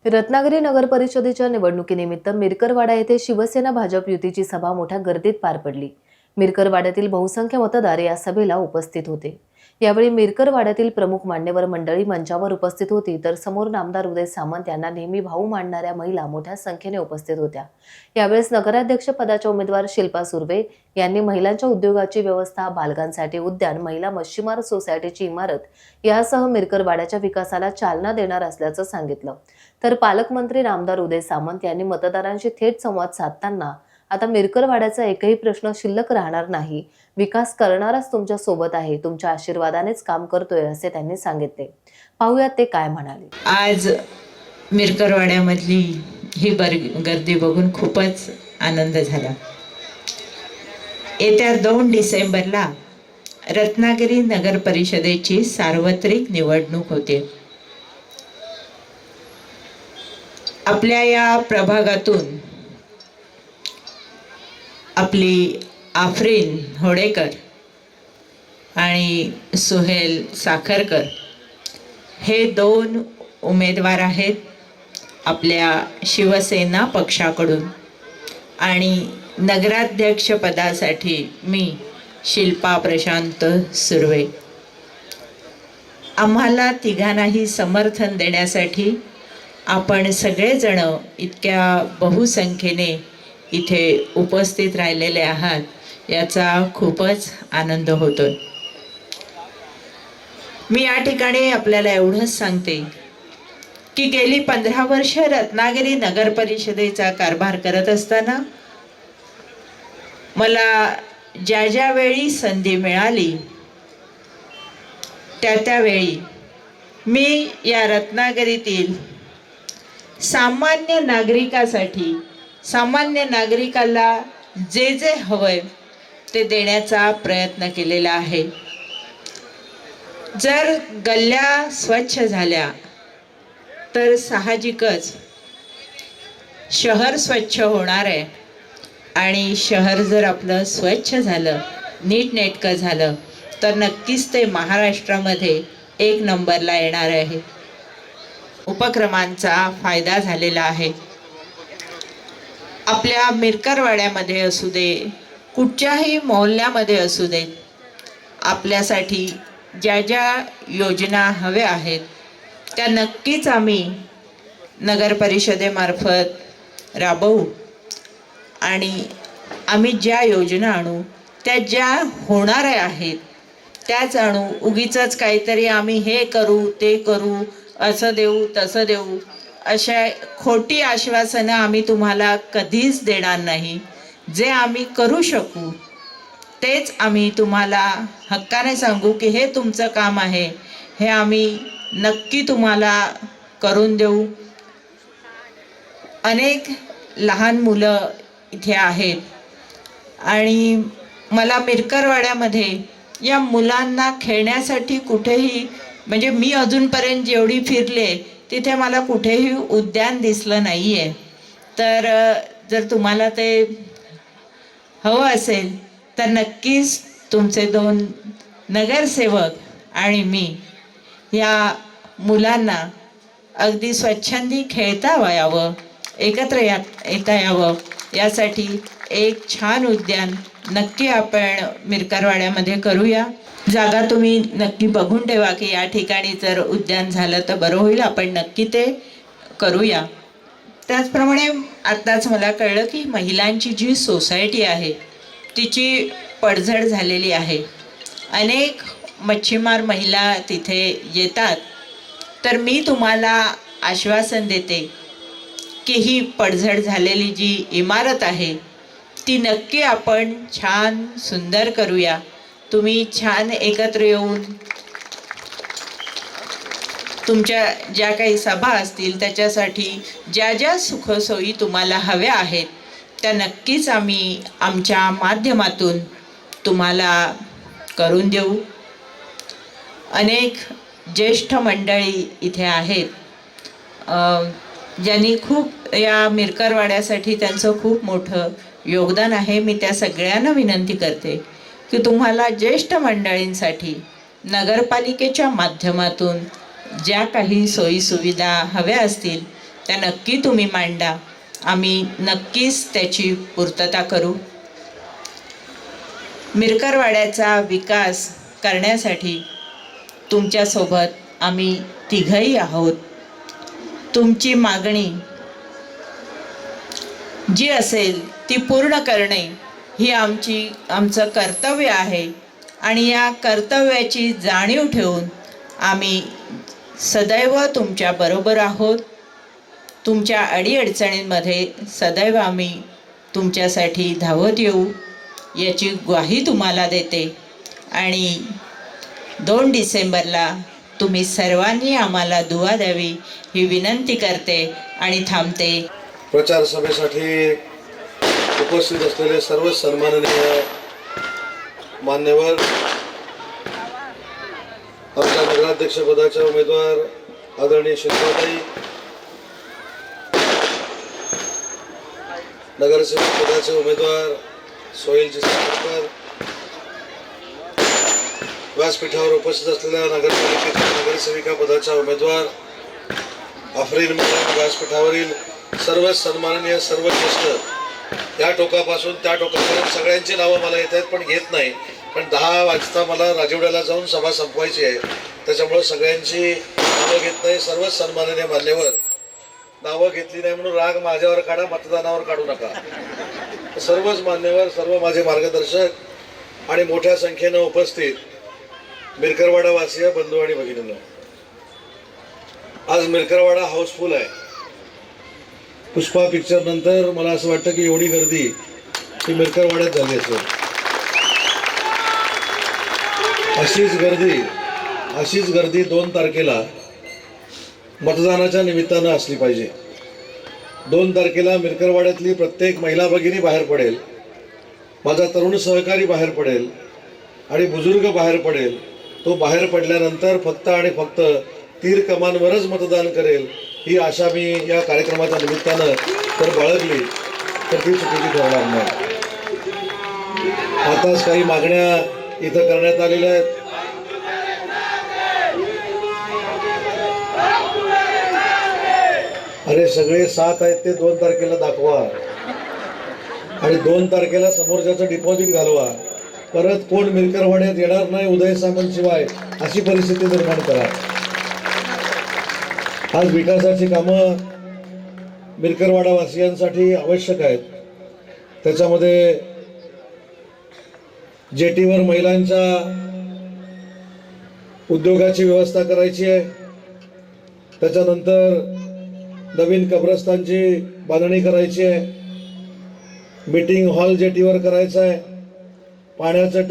रत्नागिरी नगर परिषदेच्या निवडणुकीनिमित्त मिरकरवाडा येथे शिवसेना भाजप युतीची सभा मोठ्या गर्दीत पार पडली। मिरकरवाड्यातील बहुसंख्य मतदार या सभेला उपस्थित होते। यावेळी मिरकरवाड्यातील प्रमुख मान्यवर मंडळी मंचावर उपस्थित होती, तर समोर नामदार उदय सामंत यांना नेहमी भाऊ मानणाऱ्या महिला मोठ्या संख्येने उपस्थित होत्या। यावेळेस नगराध्यक्ष पदाच्या उमेदवार शिल्पा सुर्वे यांनी महिलांच्या उद्योगाची व्यवस्था, बालकांसाठी उद्यान, महिला मच्छीमार सोसायटीची इमारत यासह मिरकरवाड्याच्या विकासाला चालना देणार असल्याचं सांगितलं। तर पालकमंत्री नामदार उदय सामंत यांनी मतदारांशी थेट संवाद साधताना आता मिरकरवाड्याचा एकही प्रश्न शिल्लक राहणार नाही, विकास करणारच तुमच्या सोबत आहे, तुमच्या आशीर्वादानेच काम करतोय असे त्यांनी सांगितले। पाहूयात ते काय म्हणाले। आज मिरकरवाड्यामधली ही गर्दी बघून खूपच आनंद झाला। येत्या 2 डिसेंबरला रत्नागिरी नगर परिषदेची सार्वत्रिक निवडणूक होते। आपल्या या प्रभागातून आपली आफरीन होडेकर आणि सुहेल साखरकर हे 2 उमेदवार आहेत आपल्या शिवसेना पक्षाकडून, आणि नगराध्यक्ष पदासाठी मी शिल्पा प्रशांत सुर्वे। आम्हाला तिघांनाही समर्थन देण्यासाठी आपण सगळेजण इतक्या बहुसंख्येने इथे उपस्थित राहिलेले आहात, याचा खूपच आनंद होतोय। मी या ठिकाणी आपल्याला एवढंच सांगते की गेली 15 वर्ष रत्नागिरी नगर परिषदेचा कारभार करत असताना मला ज्या वेळी संधी मिळाली त्यावेळी मी या रत्नागिरीतील सामान्य नागरिकासाठी, सामान्य नागरिकाला जे जे हवंय ते देण्याचा प्रयत्न केलेला आहे। जर गल्ल्या स्वच्छ झाल्या तर साहजिकच शहर स्वच्छ होणार आहे, आणि शहर जर आपलं स्वच्छ झालं, नीटनेटकं झालं तर नक्कीच ते महाराष्ट्रामध्ये 1 नंबरला येणार आहे। उपक्रमांचा फायदा झालेला आहे। आपल्या मिरकरवाड्यामध्ये असू दे, कुठच्याही मोहल्ल्यामध्ये असू दे, आपल्यासाठी ज्या योजना हव्या आहेत त्या नक्कीच आम्ही नगर परिषदेमार्फत राबवू, आणि आम्ही ज्या योजना आणू त्या ज्या होणाऱ्या आहेत त्याच आणू। उगीचच काहीतरी आम्ही हे करू, ते करू, असं देऊ, तसं देऊ, अशा खोटी आश्वासनं आम्ही तुम्हाला कधीच देणार नाही। जे आम्ही करू शकू तेच आम्ही तुम्हाला हक्काने सांगू की हे तुमचं काम आहे, हे आम्ही नक्की तुम्हाला करून देऊ। अनेक लहान मुलं इथे आहेत, आणि मला मिरकरवाड्यामध्ये या मुलांना खेळण्यासाठी कुठेही, म्हणजे मी अजूनपर्यंत जेवढी फिरले तिथे मला कुठेही उद्यान दिसलं नाही आहे। तर जर तुम्हाला ते हवं असेल तर नक्कीच तुमचे 2 नगरसेवक आणि मी या मुलांना अगदी स्वच्छंदी खेळता यावं, एकत्र येता यावं, यासाठी एक छान उद्यान नक्की आपण मिरकरवाड्यामध्ये करूया। जागा तुम्ही नक्की बघून ठेवा की या ठिकाणी जर उद्यान झालं तर बरं होईल, आपण नक्की ते करूया। त्याचप्रमाणे आत्ताच मला कळलं की महिलांची जी सोसायटी आहे तिची पडझड झालेली आहे। अनेक मच्छीमार महिला तिथे येतात, तर मी तुम्हाला आश्वासन देते की ही पडझड झालेली जी इमारत आहे ती नक्की आपण छान सुंदर करूया। तुम्ही छान एकत्र येऊन तुमच्या ज्या काही सभा असतील त्याच्यासाठी ज्या सुखसोयी तुम्हाला हव्या आहेत त्या नक्कीच आम्ही आमच्या माध्यमातून तुम्हाला करून देऊ। अनेक ज्येष्ठ मंडळी इथे आहेत, ज्यांनी खूप या मिरकरवाड्यासाठी त्यांचं खूप मोठं योगदान आहे। मी त्या सगळ्यांना विनंती करते की तुम्हाला ज्येष्ठ मंडळींसाठी नगरपालिकेच्या माध्यमातून ज्या काही सोयीसुविधा हव्या असतील त्या नक्की तुम्ही मांडा. आम्ही नक्कीच त्याची पूर्तता करू. मिरकरवाड्याचा विकास करण्यासाठी तुमच्यासोबत आम्ही तिघही आहोत. तुमची मागणी जी असेल ती पूर्ण करणे ही आमचं कर्तव्य आहे आणि या कर्तव्याची जाणीव ठेवून आम्ही सदैव तुमच्याबरोबर आहोत. तुमच्या अडीअडचणींमध्ये सदैव आम्ही तुमच्यासाठी धावत येऊ याची ग्वाही तुम्हाला देते. आणि 2 डिसेंबरला तुम्ही सर्वांनी आम्हाला दुआ द्यावी ही विनंती करते आणि थांबते. प्रचार सभेसाठी उपस्थित असलेले सर्व सन्माननीय मान्यवर, आमच्या नगराध्यक्षपदाच्या उमेदवार आदरणीय शिल्पाताई, नगरसेवक पदाचे उमेदवार सोहेलजी सावरकर, व्यासपीठावर उपस्थित असलेल्या नगरपालिकेच्या नगरसेविका पदाच्या उमेदवार आफरीन मॅडम, व्यासपीठावरील सर्व सन्माननीय सर्व ज्येष्ठ, या टोकापासून त्या टोकापर्यंत सगळ्यांची नावं मला येत आहेत पण घेत नाही, पण 10 वाजता मला राजवाड्याला जाऊन सभा संपवायची आहे. त्याच्यामुळे सगळ्यांची नावं घेत नाही. सर्व सन्माननीय मान्यवर, नावं घेतली नाही म्हणून राग माझ्यावर काढा, मतदानावर काढू नका. सर्वच मान्यवर, सर्व माझे मार्गदर्शक आणि मोठ्या संख्येनं उपस्थित मिरकरवाडा वासीय बंधू आणि भगिनींनो, आज मिरकरवाडा हाऊसफुल आहे. पुष्पा पिक्चर नंतर मला असं वाटतं की एवढी गर्दी ही मिरकरवाड्यात झाली असेल. अशीच गर्दी 2 तारखेला मतदानाच्या निमित्तानं असली पाहिजे. 2 तारखेला मिरकरवाड्यातली प्रत्येक महिला भगिनी बाहेर पडेल, माझा तरुण सहकारी बाहेर पडेल आणि बुजुर्ग बाहेर पडेल. तो बाहेर पडल्यानंतर फक्त आणि फक्त तीर कमानवरच मतदान करेल ही आशा मी या कार्यक्रमाच्या निमित्तानं तर बाळगली तर ती चुकीची ठरणार नाही. आताच काही मागण्या इथं करण्यात आलेल्या आहेत. अरे सगळे 7 आहेत ते 2 तारखेला दाखवा आणि 2 तारखेला समोरच्याचं डिपॉझिट घालवा. परत कोण मिरकरवाड्यात येणार नाही उदय सामंत शिवाय अशी परिस्थिती निर्माण करा. आज विकासाची कामं मिरकरवाडा वासियांसाठी आवश्यक आहेत. त्याच्यामध्ये जेटीवर महिलांच्या उद्योगाची व्यवस्था करायची आहे. त्याच्यानंतर नवीन कब्रस्तानची बांधणी करायची आहे. मीटिंग हॉल जेटीवर करायचा आहे. पाण्याचं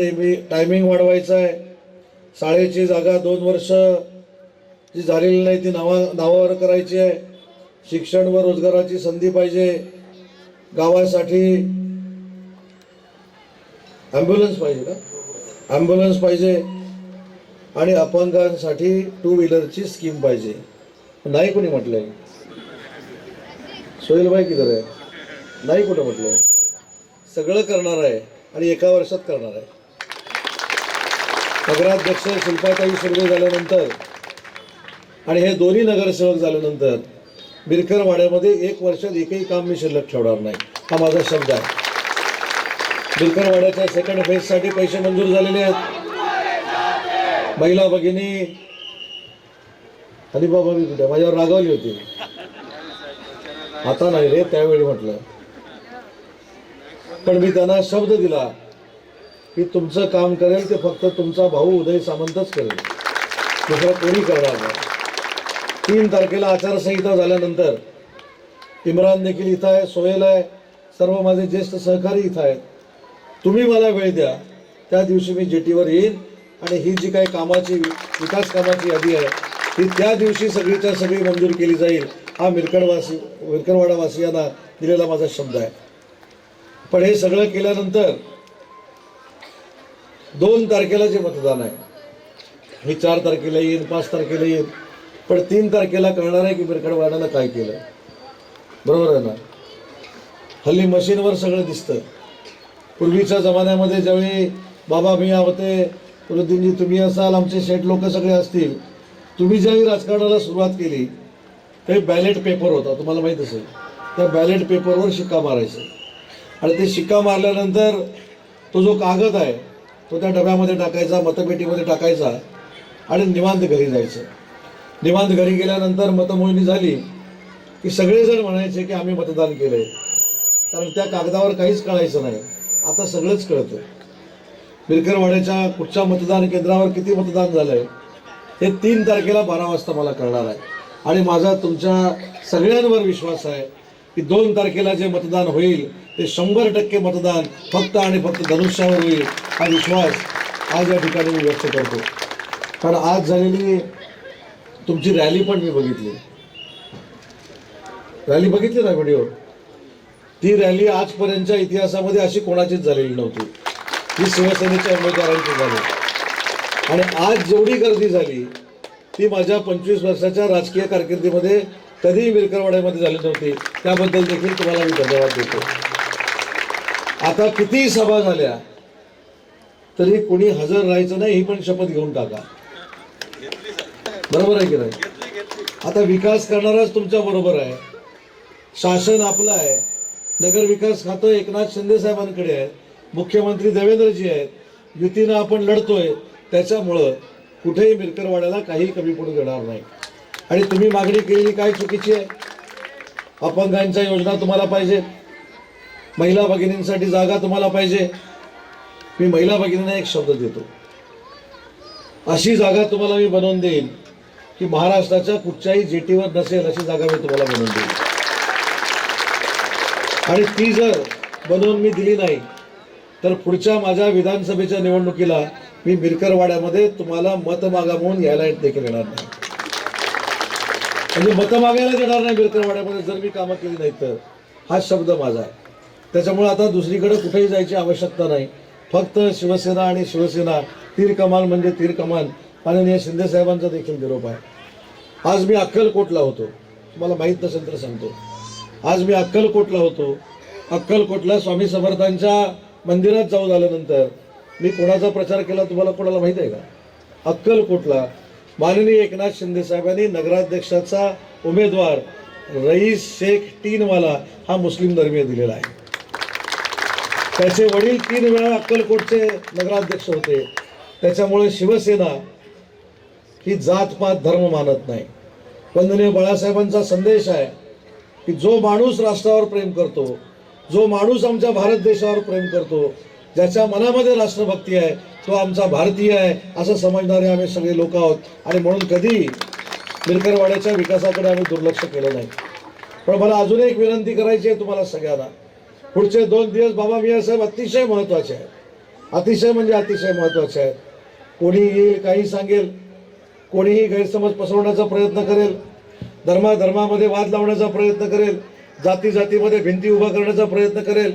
टायमिंग वाढवायचं आहे. शाळेची जागा 2 वर्ष जी झालेली नाही ती नावावर करायची आहे. शिक्षण व रोजगाराची संधी पाहिजे. गावासाठी ॲम्ब्युलन्स पाहिजे का? ॲम्ब्युलन्स पाहिजे आणि अपंगांसाठी 2 व्हीलरची स्कीम पाहिजे. नाही कोणी म्हटलंय? सोहेलभाई किधर आहे? नाही कुठं म्हटलंय? सगळं करणार आहे आणि एका वर्षात करणार आहे. नगराध्यक्ष शिल्पाताई सुर्वे झाल्यानंतर आणि हे दोन्ही नगरसेवक झाल्यानंतर मिरकरवाड्यामध्ये 1 वर्षात एकही काम मी शिल्लक ठेवणार नाही, हा माझा शब्द आहे. मिरकरवाड्याच्या 2nd फेजसाठी पैसे मंजूर झालेले आहेत. महिला भगिनी हनीबाबा मी कुठे माझ्यावर रागावली होती, आता नाही रे, त्यावेळी म्हटलं. पण मी त्यांना शब्द दिला की तुमचं काम करेल ते फक्त तुमचा भाऊ उदय सामंतच करेल, दुसरं कोणी करणार नाही. 3 तारखेला आचारसंहिता झाल्यानंतर इम्रान देखील इथं आहे, सोहेल आहे, सर्व माझे ज्येष्ठ सहकारी इथं आहेत. तुम्ही मला वेळ द्या, त्या दिवशी मी जेटीवर येईन आणि ही जी काही विकास कामाची यादी आहे ही त्या दिवशी सगळीच्या सगळी मंजूर केली जाईल. हा मिरकरवाडा वासियांना दिलेला माझा शब्द आहे. पण हे सगळं केल्यानंतर 2 तारखेला जे मतदान आहे हे 4 तारखेला येईल, 5 तारखेला येईल, पण 3 तारखेला कळणार आहे की मिरकरवाड्यानं काय केलं. बरोबर आहे ना? हल्ली मशीनवर सगळं दिसतं. पूर्वीच्या जमान्यामध्ये ज्यावेळी बाबा मियाँ होते, पुरुद्दीनजी तुम्ही असाल, आमचे शेठ लोक सगळे असतील, तुम्ही ज्यावेळी राजकारणाला सुरुवात केली काही बॅलेट पेपर होता, तुम्हाला माहीत असेल. त्या बॅलेट पेपरवर शिक्का मारायचं आणि ते शिक्का मारल्यानंतर तो जो कागद आहे तो त्या डब्यामध्ये टाकायचा, मतपेटीमध्ये टाकायचा आणि निवांत घरी जायचं. निवांत घरी गेल्यानंतर मतमोजणी झाली की सगळेजण म्हणायचे की आम्ही मतदान केलंय, कारण त्या कागदावर काहीच कळायचं नाही. आता सगळंच कळतं. मिरकरवाड्याच्या कुठच्या मतदान केंद्रावर किती मतदान झालंय हे 3 तारखेला 12 वाजता मला कळणार आहे. आणि माझा तुमच्या सगळ्यांवर विश्वास आहे की 2 तारखेला जे मतदान होईल ते 100% मतदान फक्त आणि फक्त धनुष्यावर होईल, हा विश्वास आज या ठिकाणी मी व्यक्त करतो. कारण आज झालेली तुमची रॅली पण मी बघितली. रॅली बघितली ना व्हिडिओ? ती रॅली आजपर्यंतच्या इतिहासामध्ये अशी कोणाचीच झालेली नव्हती. ही शिवसेनेच्या उमेदवारांची झाली. आणि आज जेवढी गर्दी झाली ती माझ्या 25 वर्षाच्या राजकीय कारकिर्दीमध्ये कधीही मिरकरवाड्यामध्ये झाली नव्हती. त्याबद्दल देखील तुम्हाला मी धन्यवाद देतो. आता कितीही सभा झाल्या तरी कोणी हजर राहायचं नाही, ही पण शपथ घेऊन टाका. बरोबर आहे की नाही? आता विकास करणाराच तुमच्या बरोबर आहे. शासन आपलं आहे. नगर विकास खातं एकनाथ शिंदे साहेबांकडे आहे. मुख्यमंत्री देवेंद्रजी आहेत. युतीनं आपण लढतोय. त्याच्यामुळं कुठेही मिरकरवाड्याला काही कमी पडू देणार नाही. आणि तुम्ही मागणी केलेली काय चुकीची आहे? अपंगांच्या योजना तुम्हाला पाहिजे, महिला भगिनींसाठी जागा तुम्हाला पाहिजे. मी महिला भगिनींना एक शब्द देतो, अशी जागा तुम्हाला मी बनवून देईन की महाराष्ट्राच्या कुठच्याही जेटीवर नसेल अशी जागा मी तुम्हाला बनवून देईन. आणि ती जर बनवून मी दिली नाही तर पुढच्या माझ्या विधानसभेच्या निवडणुकीला मी मिरकरवाड्यामध्ये तुम्हाला मत मागा म्हणून यायला देखील येणार नाही. म्हणजे मत मागायला येणार नाही मिरकरवाड्यामध्ये जर मी कामं केली नाही तर. हा शब्द माझा आहे. त्याच्यामुळे आता दुसरीकडे कुठेही जायची आवश्यकता नाही. फक्त शिवसेना आणि शिवसेना, तीर कमान म्हणजे तीर कमान. माननीय शिंदे साहेबांचा देखील निरोप आहे. आज मी अक्कलकोटला होतो, तुम्हाला माहीत नसेल तर सांगतो. आज मी अक्कलकोटला होतो. अक्कलकोटला स्वामी समर्थांच्या मंदिरात जाऊन आल्यानंतर मी कोणाचा प्रचार केला तुम्हाला कोणाला माहीत आहे का? अक्कलकोटला माननीय एकनाथ शिंदे साहेबांनी नगराध्यक्षाचा उमेदवार रईस शेख टीनवाला हा मुस्लिम धर्मीय दिलेला आहे. त्याचे वडील 3 वेळा अक्कलकोटचे नगराध्यक्ष होते. त्याच्यामुळे शिवसेना ही जातपात धर्म मानत नाही. वंदनीय बाळासाहेबांचा संदेश आहे की जो माणूस राष्ट्रावर प्रेम करतो, जो माणूस आमच्या भारत देशावर प्रेम करतो, ज्याच्या मनामध्ये राष्ट्रभक्ती आहे तो आमचा भारतीय आहे असं समजणारे आम्ही सगळे लोक आहोत. आणि म्हणून कधी मिरकरवाड्याच्या विकासाकडे आम्ही दुर्लक्ष केलं नाही. पण मला अजून एक विनंती करायची आहे तुम्हाला सगळ्यांना. पुढचे 2 दिवस बाबा मियाँ साहेब अतिशय महत्त्वाचे आहेत. अतिशय म्हणजे अतिशय महत्त्वाचे आहेत. कोणी येईल, काही सांगेल, कोणीही गैरसमज पसरवण्याचा प्रयत्न करेल, धर्मामध्ये वाद लावण्याचा प्रयत्न करेल, जाती जातीमध्ये भिंती उभा करण्याचा प्रयत्न करेल.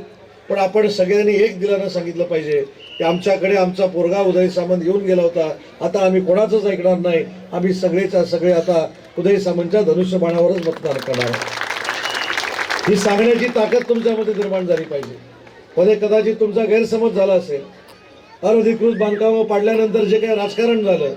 पण आपण सगळ्यांनी एक दिलानं सांगितलं पाहिजे की आमच्याकडे आमचा पोरगा उदय सामंत येऊन गेला होता, आता आम्ही कोणाचंच ऐकणार नाही. आम्ही सगळेच्या सगळे आता उदय सामंतच्या धनुष्यबाणावरच मतदान करणार. ही सांगण्याची ताकद तुमच्यामध्ये निर्माण झाली पाहिजे. मध्ये कदाचित तुमचा गैरसमज झाला असेल. अनधिकृत बांधकामं पाडल्यानंतर जे काही राजकारण झालं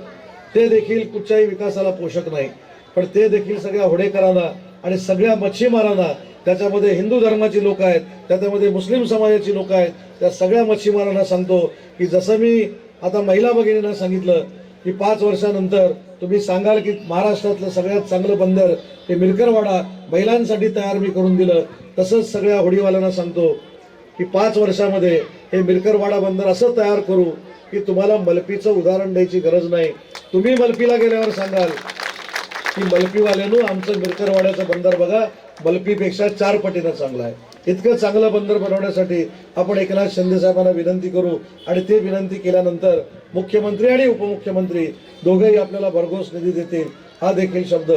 ते देखील कुठच्याही विकासाला पोषक नाही. पण ते देखील सगळ्या होडेकरांना आणि सगळ्या मच्छीमारांना, त्याच्यामध्ये हिंदू धर्माची लोक आहेत, त्याच्यामध्ये मुस्लिम समाजाची लोक आहेत, त्या सगळ्या मच्छीमारांना सांगतो की जसं मी आता महिला भगिनींना सांगितलं की 5 वर्षानंतर तुम्ही सांगाल की महाराष्ट्रातलं सगळ्यात चांगलं बंदर हे मिरकरवाडा महिलांसाठी तयार मी करून दिलं, तसंच सगळ्या होडीवाल्यांना सांगतो की 5 वर्षामध्ये हे मिरकरवाडा बंदर असं तयार करू की तुम्हाला मलपीचं उदाहरण द्यायची गरज नाही. तुम्ही मलपीला गेल्यावर सांगाल की मलपीवाल्यानं आमचं मिरकरवाड्याचं बंदर बघा, मलपीपेक्षा 4 पटीनं चांगलं आहे. इतकं चांगलं बंदर बनवण्यासाठी आपण एकनाथ शिंदे साहेबांना विनंती करू. आणि ते विनंती केल्यानंतर मुख्यमंत्री आणि उपमुख्यमंत्री दोघेही आपल्याला भरघोस निधी देतील, हा देखील शब्द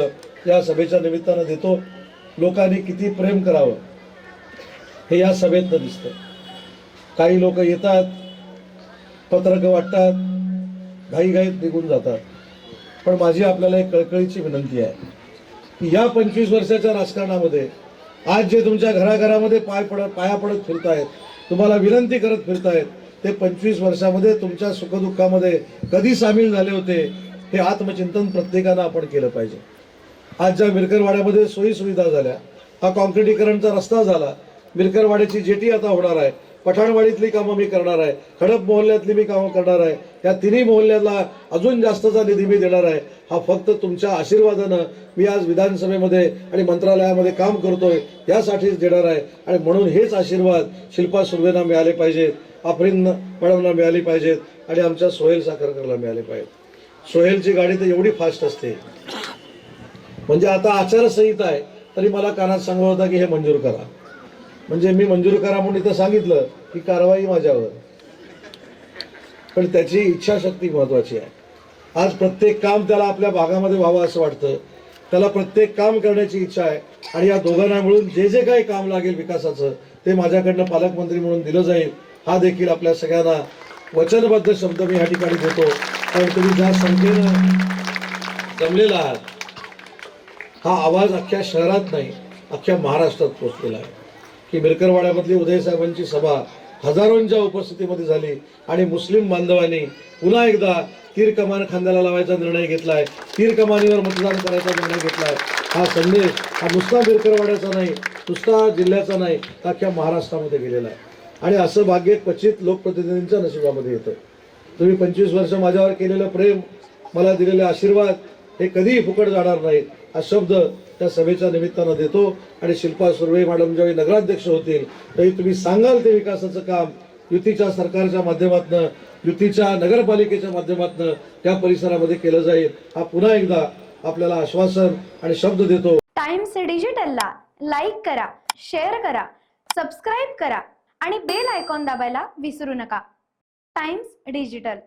या सभेच्या निमित्तानं देतो. लोकांनी किती प्रेम करावं हे या सभेतनं दिसतं. काही लोक येतात, पत्रकं वाटतात, घाईघाईत निघून जातात. पण माझी आपल्याला एक कळकळीची विनंती आहे की या 25 वर्षाच्या राजकारणामध्ये आज जे तुमच्या घराघरामध्ये पाया पडत फिरतायत, तुम्हाला विनंती करत फिरतायत, ते 25 वर्षामध्ये तुमच्या सुखदुःखामध्ये कधी सामील झाले होते हे आत्मचिंतन प्रत्येकानं आपण केलं पाहिजे. आज ज्या मिरकरवाड्यामध्ये सोयी सुविधा झाल्या, हा कॉन्क्रिटीकरणचा रस्ता झाला, मिरकरवाड्याची जेटी आता होणार आहे, पठाणवाडीतली कामं मी करणार आहे, खडप मोहल्ल्यातली मी कामं करणार आहे, या तिन्ही मोहल्ल्याला अजून जास्तचा निधी मी देणार आहे. हा फक्त तुमच्या आशीर्वादानं मी आज विधानसभेमध्ये आणि मंत्रालयामध्ये काम करतोय यासाठीच देणार आहे. आणि म्हणून हेच आशीर्वाद शिल्पा सुर्वेंना मिळाले पाहिजेत, आफरीन मॅडमना मिळाली पाहिजेत आणि आमच्या सोहेल साखरकरला मिळाले पाहिजेत. सोहेलची गाडी तर एवढी फास्ट असते, म्हणजे आता आचारसंहिता आहे तरी मला कानात सांगत होता की हे मंजूर करा. म्हणजे मी मंजूर करा म्हणून इथं सांगितलं की कारवाई माझ्यावर, पण त्याची इच्छाशक्ती महत्वाची आहे. आज प्रत्येक काम त्याला आपल्या भागामध्ये व्हावं असं वाटतं, त्याला प्रत्येक काम करण्याची इच्छा आहे. आणि या दोघांना मिळून जे जे काही काम लागेल विकासाचं ते माझ्याकडनं पालकमंत्री म्हणून दिलं जाईल. हा देखील आपल्या सगळ्यांना वचनबद्ध शब्द मी या ठिकाणी देतो. कारण तुम्ही ज्या संख्येनं जमलेला आहात, हा आवाज अख्ख्या शहरात नाही अख्ख्या महाराष्ट्रात पोहोचलेला आहे की मिरकरवाड्यामधली उदय साहेबांची सभा हजारोंच्या उपस्थितीमध्ये झाली आणि मुस्लिम बांधवांनी पुन्हा एकदा तीर कमान खांद्याला लावायचा निर्णय घेतलाय, तीर कमानीवर मतदान करायचा निर्णय घेतलाय. हा संदेश हा नुसता मिरकरवाड्याचा नाही, नुसता जिल्ह्याचा नाही, अख्ख्या महाराष्ट्रामध्ये गेलेला आहे. आणि असं भाग्य क्वचित लोकप्रतिनिधींच्या नशिबामध्ये येतं. तुम्ही 25 वर्ष माझ्यावर केलेलं प्रेम, मला दिलेले आशीर्वाद हे कधीही फुकट जाणार नाहीत. हा शब्द त्या सभेच्या निमित्तानं देतो. आणि शिल्पा सुर्वे मॅडम ज्यावेळी नगराध्यक्ष होतील त्यावेळी तुम्ही सांगाल ते विकासाचं काम युतीच्या सरकारच्या माध्यमातून, युतीच्या नगरपालिकेच्या माध्यमातून त्या परिसरामध्ये केलं जाईल. हा पुन्हा एकदा आपल्याला आश्वासन आणि शब्द देतो. टाइम्स डिजिटलला लाईक करा, शेअर करा, सबस्क्राईब करा आणि बेल आयकॉन दाबायला विसरू नका. Times digital.